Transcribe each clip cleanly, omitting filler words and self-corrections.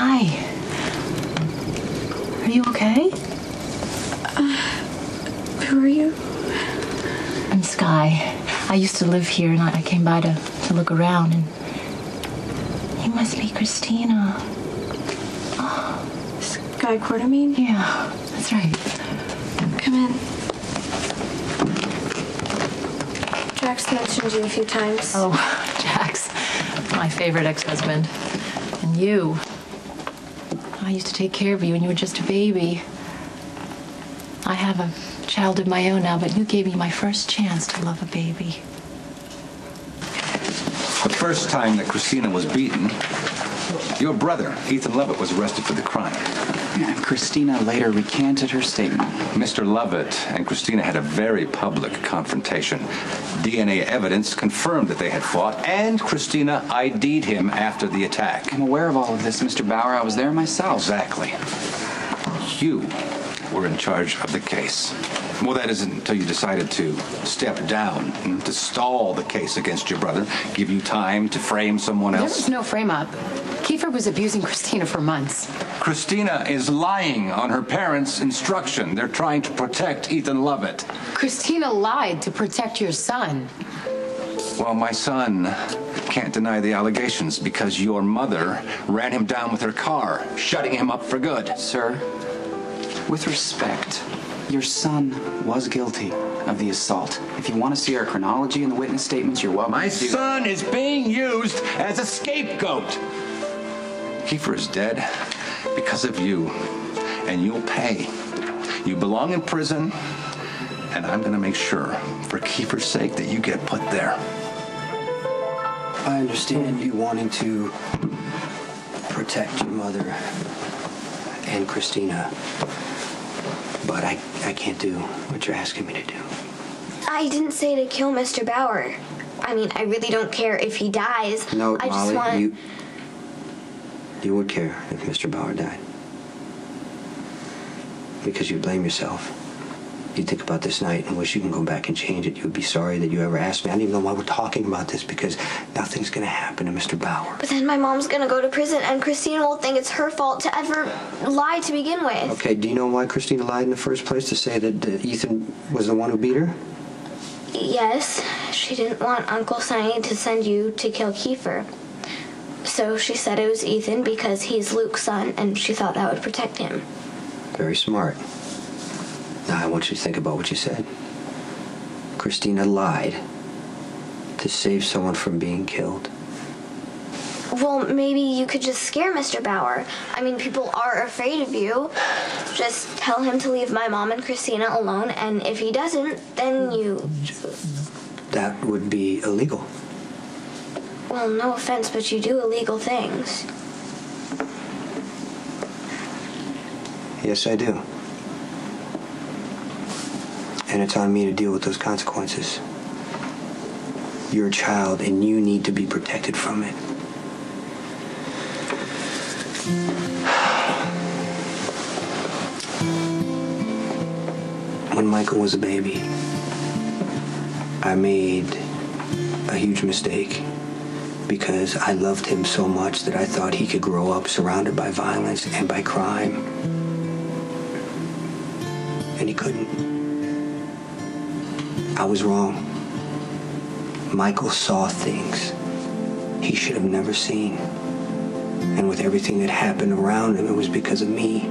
Hi. Are you okay? Who are you? I'm Sky. I used to live here, and I came by to look around, and you must be Christina. Oh. Sky Quartermain? Yeah, that's right. Come in. Jack's mentioned you a few times. Oh, Jax, my favorite ex-husband. And you. I used to take care of you when you were just a baby. I have a child of my own now, but you gave me my first chance to love a baby. The first time that Christina was beaten, your brother, Ethan Lovett, was arrested for the crime. And Christina later recanted her statement. Mr. Lovett and Christina had a very public confrontation. DNA evidence confirmed that they had fought, and Christina ID'd him after the attack. I'm aware of all of this, Mr. Bauer. I was there myself. Exactly. You were in charge of the case. Well, that isn't until you decided to step down, to stall the case against your brother, give you time to frame someone else. There was no frame-up. Kiefer was abusing Christina for months. Christina is lying on her parents' instruction. They're trying to protect Ethan Lovett. Christina lied to protect your son. Well, my son can't deny the allegations because your mother ran him down with her car, shutting him up for good. Sir, with respect, your son was guilty of the assault. If you want to see our chronology in the witness statements, you're welcome. My son is being used as a scapegoat. Kiefer is dead because of you, and you'll pay. You belong in prison, and I'm going to make sure, for Kiefer's sake, that you get put there. I understand you wanting to protect your mother and Christina, but I can't do what you're asking me to do. I didn't say to kill Mr. Bauer. I mean, I really don't care if he dies. No, I Molly, just want... you would care if Mr. Bauer died. Because you blame yourself. You'd think about this night and wish you can go back and change it. You would be sorry that you ever asked me. I don't even know why we're talking about this, because nothing's going to happen to Mr. Bauer. But then my mom's going to go to prison, and Christina will think it's her fault to ever lie to begin with. Okay, do you know why Christina lied in the first place? To say that Ethan was the one who beat her? Yes, she didn't want Uncle Sonny to send you to kill Kiefer. So she said it was Ethan because he's Luke's son, and she thought that would protect him. Very smart. Now I want you to think about what you said. Christina lied to save someone from being killed. Well, maybe you could just scare Mr. Bauer. I mean, people are afraid of you. Just tell him to leave my mom and Christina alone, and if he doesn't, then you... That would be illegal. Well, no offense, but you do illegal things. Yes, I do. And it's on me to deal with those consequences. You're a child, and you need to be protected from it. When Michael was a baby, I made a huge mistake because I loved him so much that I thought he could grow up surrounded by violence and by crime. And he couldn't. I was wrong. Michael saw things he should have never seen. And with everything that happened around him, it was because of me.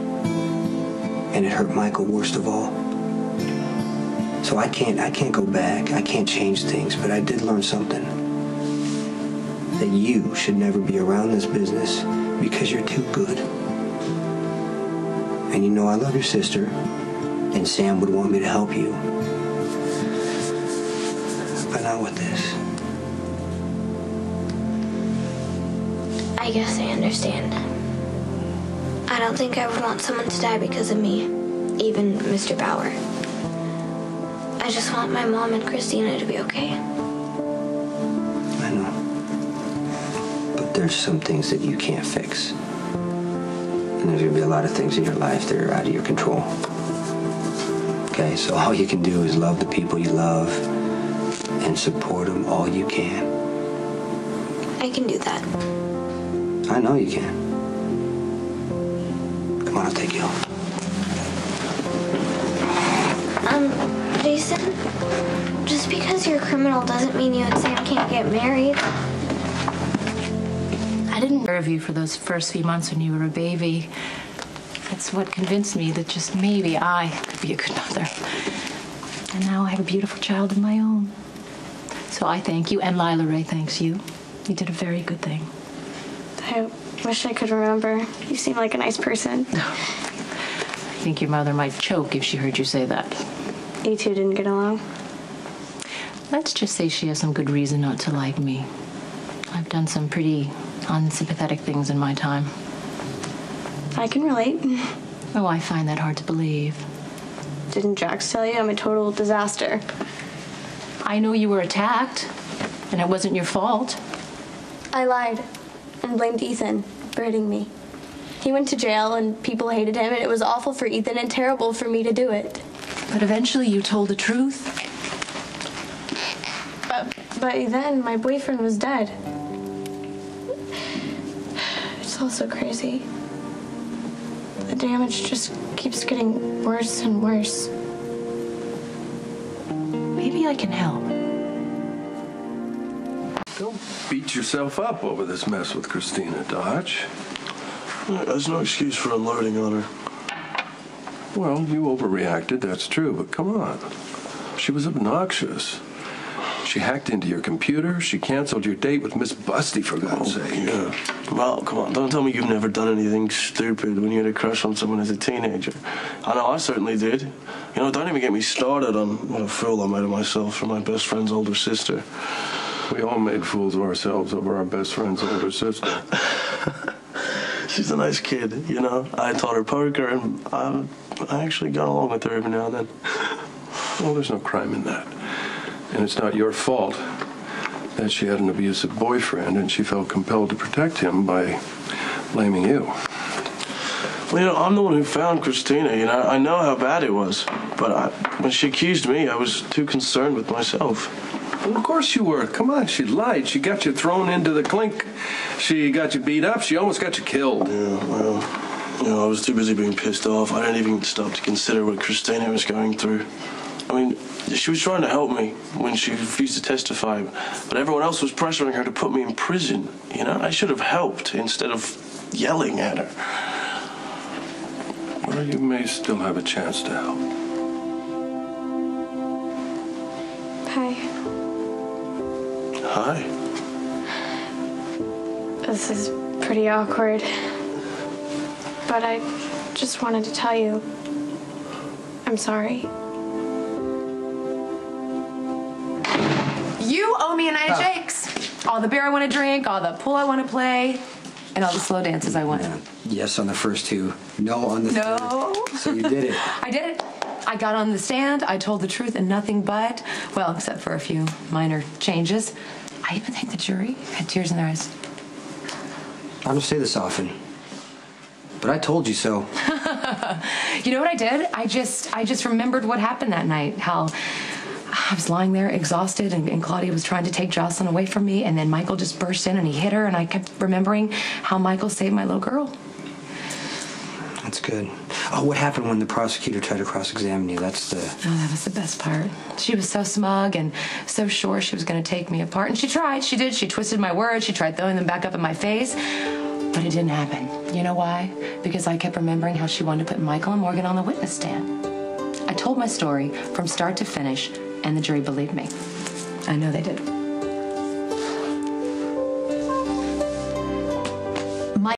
And it hurt Michael worst of all. So I can't go back. I can't change things, but I did learn something. That you should never be around this business because you're too good. And you know I love your sister, and Sam would want me to help you. But not with this. I guess I understand. I don't think I would want someone to die because of me, even Mr. Bauer. I just want my mom and Christina to be okay. I know. But there's some things that you can't fix. And there's going to be a lot of things in your life that are out of your control. Okay, so all you can do is love the people you love and support them all you can. I can do that. I know you can. Come on, I'll take you home. Jason, just because you're a criminal doesn't mean you and Sam can't get married. I didn't serve you for those first few months when you were a baby. That's what convinced me that just maybe I could be a good mother. And now I have a beautiful child of my own. So I thank you, and Lila Ray thanks you. You did a very good thing. I wish I could remember. You seem like a nice person. I think your mother might choke if she heard you say that. You two didn't get along? Let's just say she has some good reason not to like me. I've done some pretty unsympathetic things in my time. I can relate. Oh, I find that hard to believe. Didn't Jax tell you I'm a total disaster? I know you were attacked, and it wasn't your fault. I lied and blamed Ethan for hitting me. He went to jail and people hated him, and it was awful for Ethan and terrible for me to do it. But eventually you told the truth. But then my boyfriend was dead. It's all so crazy. The damage just keeps getting worse and worse. Maybe I can help. Don't beat yourself up over this mess with Christina, Dodge. There's no excuse for unloading on her. Well, you overreacted, that's true, but come on. She was obnoxious. She hacked into your computer. She canceled your date with Miss Busty, for God's sake. Yeah. Well, come on, don't tell me you've never done anything stupid when you had a crush on someone as a teenager. I know I certainly did. You know, don't even get me started on what a fool I made of myself for my best friend's older sister. We all made fools of ourselves over our best friend's older sister. She's a nice kid, you know. I taught her poker, and I actually got along with her every now and then. Well, there's no crime in that. And it's not your fault that she had an abusive boyfriend and she felt compelled to protect him by blaming you. Well, you know, I'm the one who found Christina, you know. I know how bad it was. But when she accused me, I was too concerned with myself. Well, of course you were. Come on, she lied. She got you thrown into the clink. She got you beat up. She almost got you killed. Yeah, well, you know, I was too busy being pissed off. I didn't even stop to consider what Christina was going through. I mean, she was trying to help me when she refused to testify, but everyone else was pressuring her to put me in prison. You know, I should have helped instead of yelling at her. Well, you may still have a chance to help. Hi. Hi. This is pretty awkward. But I just wanted to tell you, I'm sorry. You owe me a night of shakes. All the beer I want to drink, all the pool I want to play, and all the slow dances I want. Yes on the first two. No on the third. So you did it. I did it. I got on the stand. I told the truth and nothing but, well, except for a few minor changes. I even think the jury had tears in their eyes. I don't say this often, but I told you so. You know what I did? I just remembered what happened that night. How I was lying there exhausted, and Claudia was trying to take Jocelyn away from me, and then Michael just burst in and he hit her, and I kept remembering how Michael saved my little girl. That's good. Oh, what happened when the prosecutor tried to cross-examine you? That's the... Oh, that was the best part. She was so smug and so sure she was going to take me apart. And she tried. She did. She twisted my words. She tried throwing them back up in my face. But it didn't happen. You know why? Because I kept remembering how she wanted to put Michael and Morgan on the witness stand. I told my story from start to finish, and the jury believed me. I know they did.